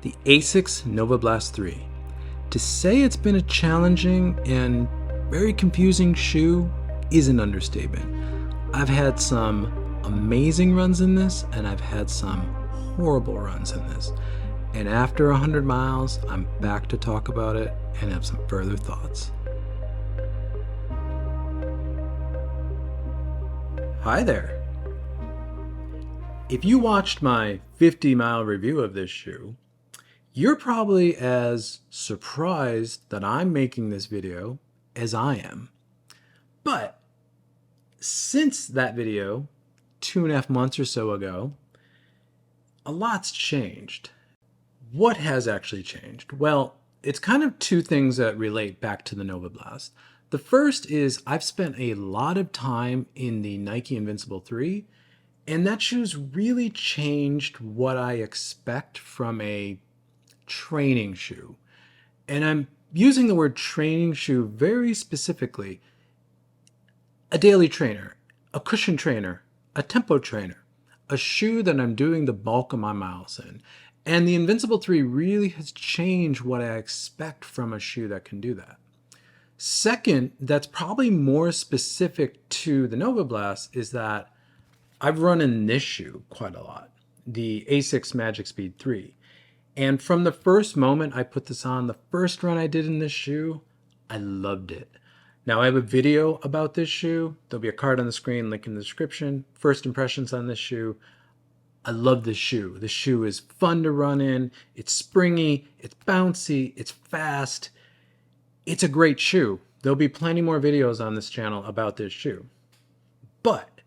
the Asics Novablast 3. To say it's been a challenging and very confusing shoe is an understatement. I've had some amazing runs in this, and I've had some horrible runs in this. And after 100 miles, I'm back to talk about it and have some further thoughts. Hi there. If you watched my 50-mile review of this shoe, you're probably as surprised that I'm making this video as I am. But since that video, 2.5 months or so ago, a lot's changed. What has actually changed? Well, it's kind of two things that relate back to the Novablast. The first is I've spent a lot of time in the Nike Invincible 3, and that shoe's really changed what I expect from a training shoe. And I'm using the word training shoe very specifically. A daily trainer, a cushion trainer, a tempo trainer, a shoe that I'm doing the bulk of my miles in. And the Invincible 3 really has changed what I expect from a shoe that can do that. Second, that's probably more specific to the Novablast, is that I've run in this shoe quite a lot, the Asics Magic Speed 3. And from the first moment I put this on, the first run I did in this shoe, I loved it. Now I have a video about this shoe. There'll be a card on the screen, link in the description. First impressions on this shoe. I love this shoe. The shoe is fun to run in. It's springy, it's bouncy, it's fast. It's a great shoe. There'll be plenty more videos on this channel about this shoe. But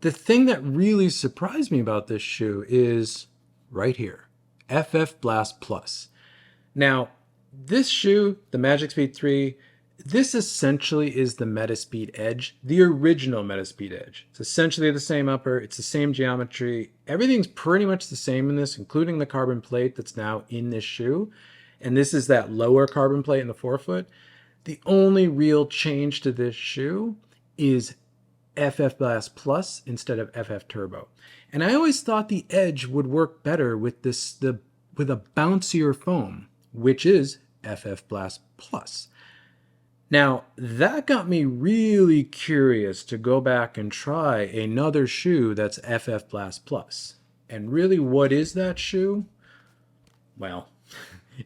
the thing that really surprised me about this shoe is right here, FFBlast Plus. Now, this shoe, the Magic Speed 3, this essentially is the Metaspeed Edge, the original Metaspeed Edge. It's essentially the same upper, it's the same geometry. Everything's pretty much the same in this, including the carbon plate that's now in this shoe. And this is that lower carbon plate in the forefoot. The only real change to this shoe is FFBlast Plus instead of FF Turbo. And I always thought the Edge would work better with with a bouncier foam, which is FFBlast Plus. Now, that got me really curious to go back and try another shoe that's FFBlast Plus. And really, what is that shoe? Well,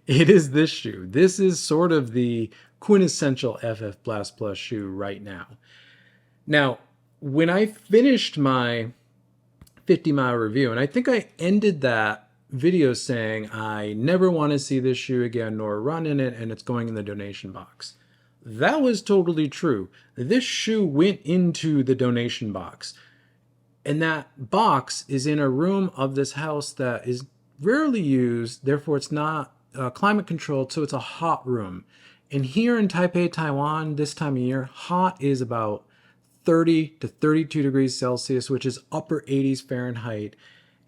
it is this shoe. This is sort of the quintessential FFBlast Plus shoe right now. Now, when I finished my 50-mile review, and I think I ended that video saying I never want to see this shoe again nor run in it, and it's going in the donation box. That was totally true. This shoe went into the donation box. And that box is in a room of this house that is rarely used, therefore it's not climate controlled, so it's a hot room. And here in Taipei, Taiwan, this time of year, hot is about 30 to 32 degrees Celsius, which is upper 80s Fahrenheit.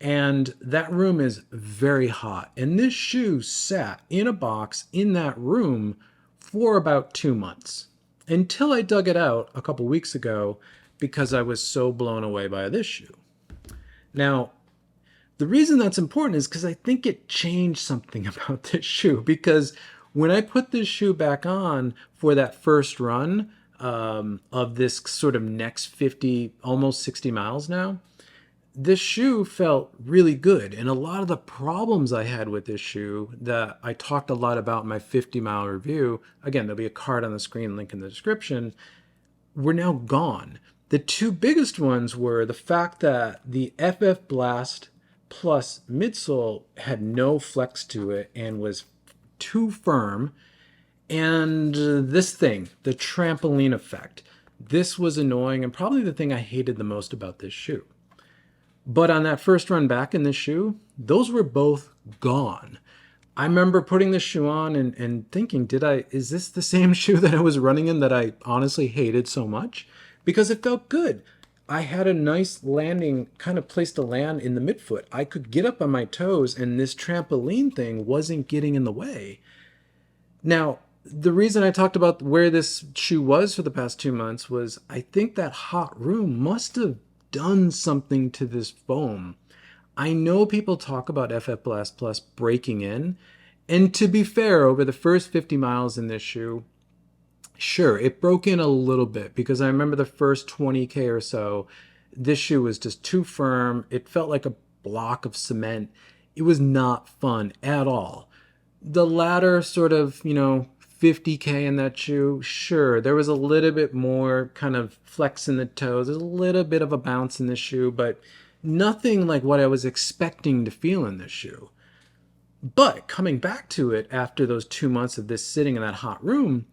And that room is very hot. And this shoe sat in a box in that room for about 2 months until I dug it out a couple weeks ago because I was so blown away by this shoe. Now, the reason that's important is because I think it changed something about this shoe, because when I put this shoe back on for that first run of this sort of next 50, almost 60 miles now, this shoe felt really good. And a lot of the problems I had with this shoe that I talked a lot about in my 50-mile review, again, there'll be a card on the screen, link in the description, were now gone. The two biggest ones were the fact that the FFBlast Plus midsole had no flex to it and was too firm. And this thing, the trampoline effect, this was annoying and probably the thing I hated the most about this shoe. But on that first run back in this shoe, those were both gone. I remember putting this shoe on and thinking, is this the same shoe that I was running in that I honestly hated so much? Because it felt good. I had a nice landing, kind of place to land in the midfoot. I could get up on my toes and this trampoline thing wasn't getting in the way. Now, the reason I talked about where this shoe was for the past 2 months was I think that hot room must have done something to this foam. I know people talk about FFBlast Plus breaking in, and to be fair, over the first 50 miles in this shoe, sure, it broke in a little bit because I remember the first 20K or so, this shoe was just too firm. It felt like a block of cement. It was not fun at all. The latter sort of, 50K in that shoe, sure, there was a little bit more kind of flex in the toes. There's a little bit of a bounce in the shoe, but nothing like what I was expecting to feel in this shoe. But coming back to it after those 2 months of this sitting in that hot room,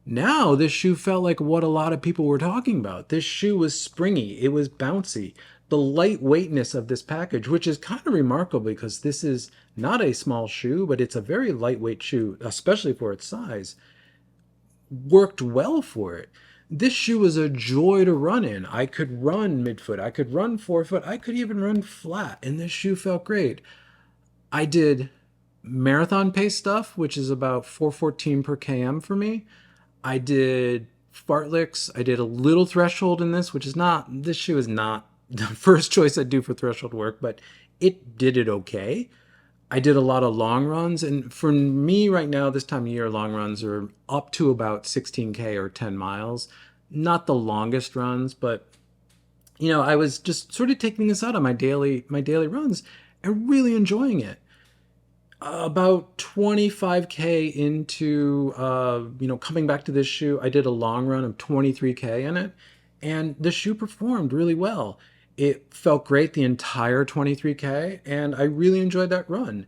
now this shoe felt like what a lot of people were talking about. This shoe was springy, it was bouncy. The lightweightness of this package, which is kind of remarkable because this is not a small shoe, but it's a very lightweight shoe, especially for its size, worked well for it. This shoe was a joy to run in. I could run midfoot, I could run forefoot, I could even run flat, and this shoe felt great. I did marathon pace stuff, which is about 414 per km for me. I did fartleks. I did a little threshold in this, which is not, this shoe is not the first choice I'd do for threshold work, but it did it okay. I did a lot of long runs, and for me right now, this time of year, long runs are up to about 16K or 10 miles. Not the longest runs, but I was just sort of taking this out on my daily runs and really enjoying it. About 25K into coming back to this shoe, I did a long run of 23K in it, and the shoe performed really well. It felt great the entire 23K, and I really enjoyed that run.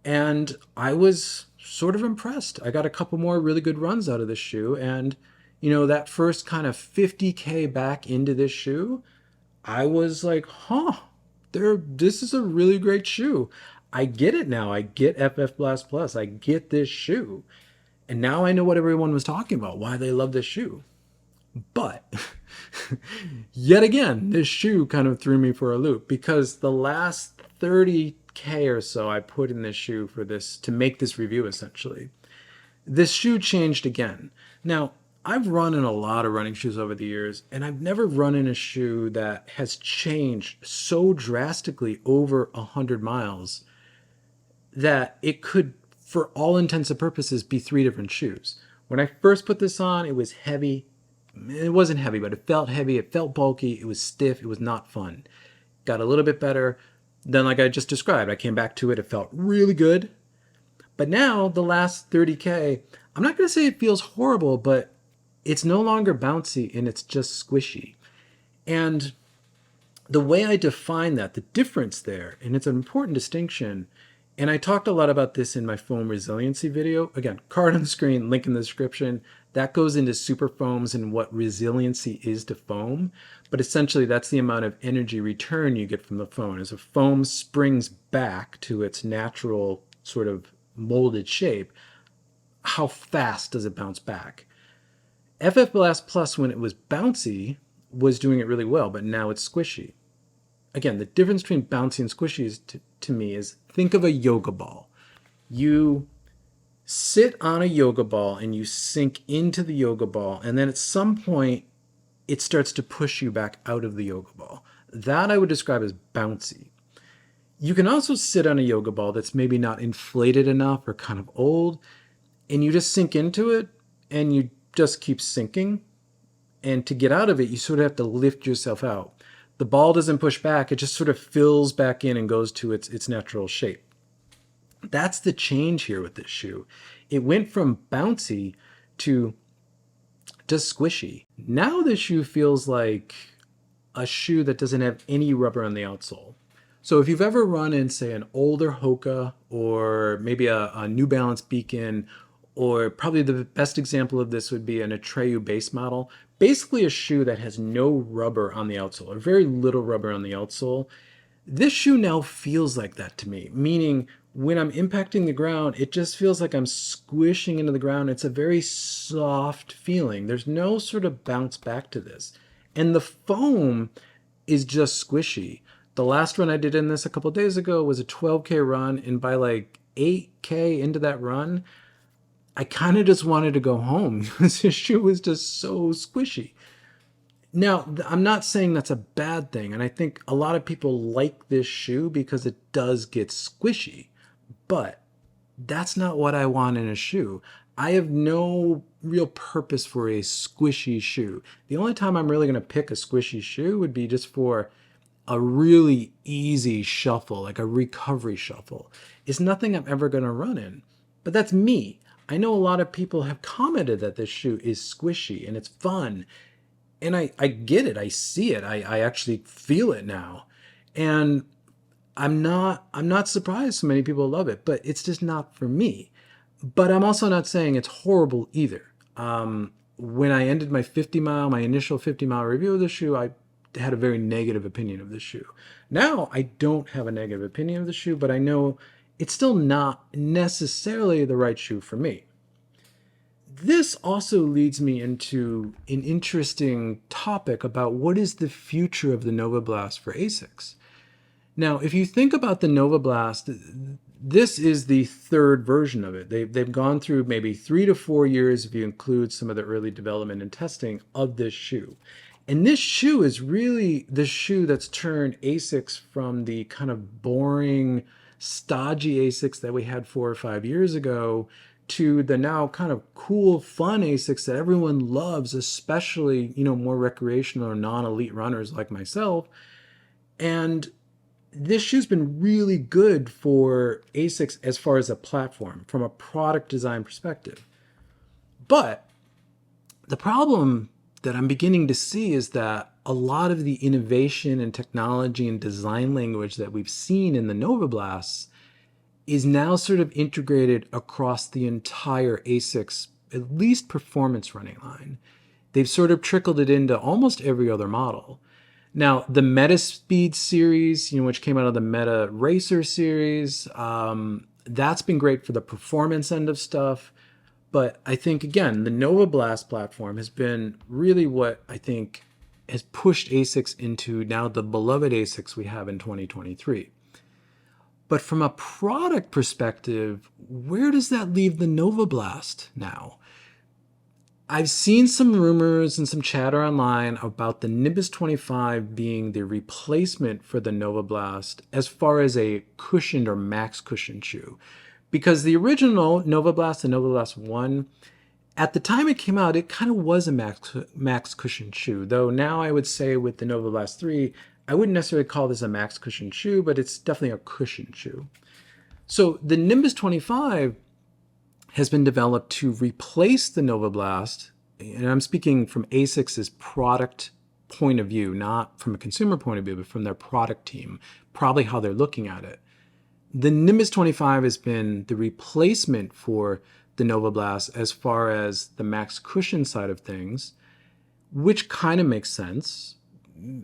And I was sort of impressed. I got a couple more really good runs out of this shoe, and that first kind of 50K back into this shoe, I was like, this is a really great shoe. I get it now. I get FFBlast Plus. I get this shoe. And now I know what everyone was talking about, why they love this shoe. But yet again, this shoe kind of threw me for a loop because the last 30K or so I put in this shoe for this, to make this review essentially, this shoe changed again. Now, I've run in a lot of running shoes over the years, and I've never run in a shoe that has changed so drastically over 100 miles that it could, for all intents and purposes, be three different shoes. When I first put this on, it was heavy. It wasn't heavy, but it felt heavy. It felt bulky. It was stiff. It was not fun. Got a little bit better. Then, like I just described, I came back to it. It felt really good. But now, the last 30K, I'm not going to say it feels horrible, but it's no longer bouncy and it's just squishy. And the way I define that, the difference there, and it's an important distinction, and I talked a lot about this in my foam resiliency video. Again, card on the screen, link in the description. That goes into super foams and what resiliency is to foam. But essentially, that's the amount of energy return you get from the foam. As a foam springs back to its natural sort of molded shape, how fast does it bounce back? FFBlast Plus, when it was bouncy, was doing it really well, but now it's squishy. Again, the difference between bouncy and squishy is, to me, is think of a yoga ball. You sit on a yoga ball and you sink into the yoga ball, and then at some point it starts to push you back out of the yoga ball. That I would describe as bouncy. You can also sit on a yoga ball that's maybe not inflated enough or kind of old, and you just sink into it and you just keep sinking. And to get out of it, you sort of have to lift yourself out. The ball doesn't push back, it just sort of fills back in and goes to its natural shape. That's the change here with this shoe. It went from bouncy to just squishy. Now this shoe feels like a shoe that doesn't have any rubber on the outsole. So if you've ever run in, say, an older Hoka or maybe a New Balance Beacon, or probably the best example of this would be an Atreyu base model, basically a shoe that has no rubber on the outsole, or very little rubber on the outsole. This shoe now feels like that to me, meaning when I'm impacting the ground, it just feels like I'm squishing into the ground. It's a very soft feeling. There's no sort of bounce back to this. And the foam is just squishy. The last run I did in this a couple days ago was a 12K run, and by like 8K into that run, I kind of just wanted to go home because this shoe was just so squishy. Now, I'm not saying that's a bad thing, and I think a lot of people like this shoe because it does get squishy, but that's not what I want in a shoe. I have no real purpose for a squishy shoe. The only time I'm really going to pick a squishy shoe would be just for a really easy shuffle, like a recovery shuffle. It's nothing I'm ever going to run in, but that's me. I know a lot of people have commented that this shoe is squishy and it's fun, and I get it. I see it. I actually feel it now. And I'm not surprised so many people love it, but it's just not for me. But I'm also not saying it's horrible either. When I ended my initial 50-mile review of the shoe, I had a very negative opinion of the shoe. Now I don't have a negative opinion of the shoe, but I know it's still not necessarily the right shoe for me. This also leads me into an interesting topic about what is the future of the Novablast for Asics. Now, if you think about the Novablast, this is the third version of it. They've gone through maybe 3 to 4 years, if you include some of the early development and testing of this shoe. And this shoe is really the shoe that's turned Asics from the kind of boring, stodgy Asics that we had 4 or 5 years ago to the now kind of cool, fun Asics that everyone loves, especially, more recreational or non-elite runners like myself. And this shoe's been really good for Asics as far as a platform from a product design perspective. But the problem that I'm beginning to see is that a lot of the innovation and technology and design language that we've seen in the Novablasts is now sort of integrated across the entire Asics, at least performance running line. They've sort of trickled it into almost every other model. Now, the Meta Speed series, which came out of the Meta Racer series, that's been great for the performance end of stuff. But I think, again, the Novablast platform has been really what I think has pushed Asics into now the beloved Asics we have in 2023. But from a product perspective, where does that leave the Novablast now? I've seen some rumors and some chatter online about the Nimbus 25 being the replacement for the Novablast as far as a cushioned or max cushion shoe. Because the original Novablast, the Novablast 1, at the time it came out, it kind of was a max cushion shoe. Though now I would say with the Novablast 3, I wouldn't necessarily call this a max cushion shoe, but it's definitely a cushion shoe. So the Nimbus 25 has been developed to replace the Novablast, and I'm speaking from Asics' product point of view, not from a consumer point of view, but from their product team, probably how they're looking at it. The Nimbus 25 has been the replacement for the Novablast as far as the max cushion side of things, which kind of makes sense.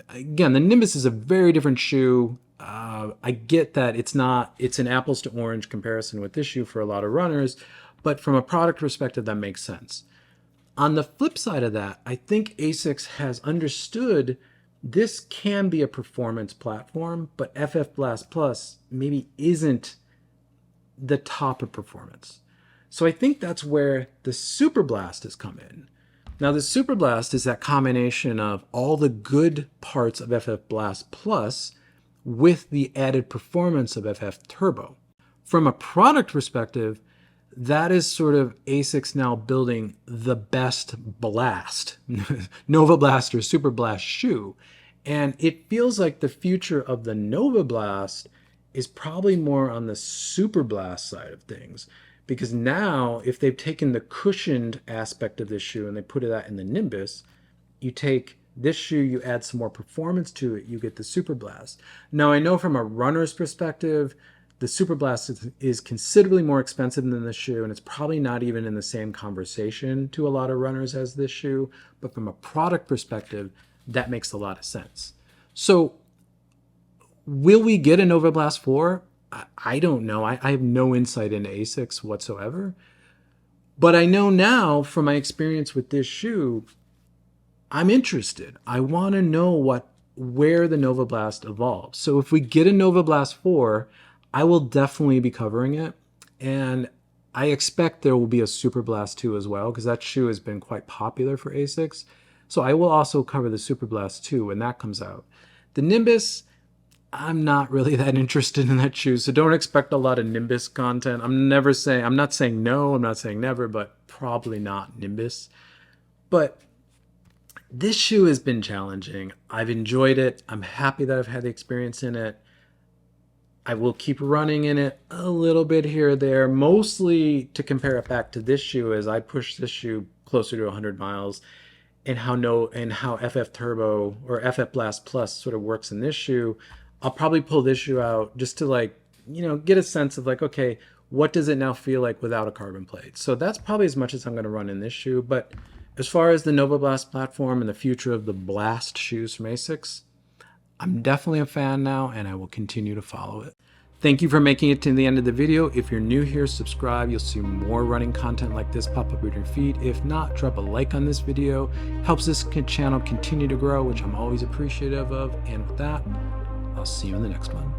Again, the Nimbus is a very different shoe. I get that it's an apples to orange comparison with this shoe for a lot of runners, but from a product perspective, that makes sense. On the flip side of that, I think Asics has understood this can be a performance platform, but FFBlast Plus maybe isn't the top of performance. So I think that's where the Superblast has come in. Now, the Superblast is that combination of all the good parts of FFBlast Plus with the added performance of FF Turbo. From a product perspective, that is sort of Asics now building the best blast, Novablast or Superblast shoe. And it feels like the future of the Novablast is probably more on the Superblast side of things. Because now, if they've taken the cushioned aspect of this shoe and they put that in the Nimbus, you take this shoe, you add some more performance to it, you get the Superblast. Now, I know from a runner's perspective, the Superblast is considerably more expensive than this shoe, and it's probably not even in the same conversation to a lot of runners as this shoe. But from a product perspective, that makes a lot of sense. So, will we get a Novablast 4? I don't know. I have no insight into Asics whatsoever. But I know now from my experience with this shoe, I'm interested. I want to know where the Novablast evolves. So if we get a Novablast 4, I will definitely be covering it. And I expect there will be a Superblast 2 as well, because that shoe has been quite popular for Asics. So I will also cover the Superblast too when that comes out. The Nimbus, I'm not really that interested in that shoe, so don't expect a lot of Nimbus content. I'm not saying no, I'm not saying never, but probably not Nimbus. But this shoe has been challenging. I've enjoyed it. I'm happy that I've had the experience in it. I will keep running in it a little bit here or there, mostly to compare it back to this shoe as I push this shoe closer to 100 miles, and how FF Turbo or FFBlast Plus sort of works in this shoe. I'll probably pull this shoe out just to get a sense of okay, what does it now feel like without a carbon plate? So that's probably as much as I'm going to run in this shoe. But as far as the Novablast platform and the future of the Blast shoes from Asics, I'm definitely a fan now, and I will continue to follow it. Thank you for making it to the end of the video. If you're new here, subscribe. You'll see more running content like this pop up in your feed. If not, drop a like on this video. Helps this channel continue to grow, which I'm always appreciative of. And with that, I'll see you in the next one.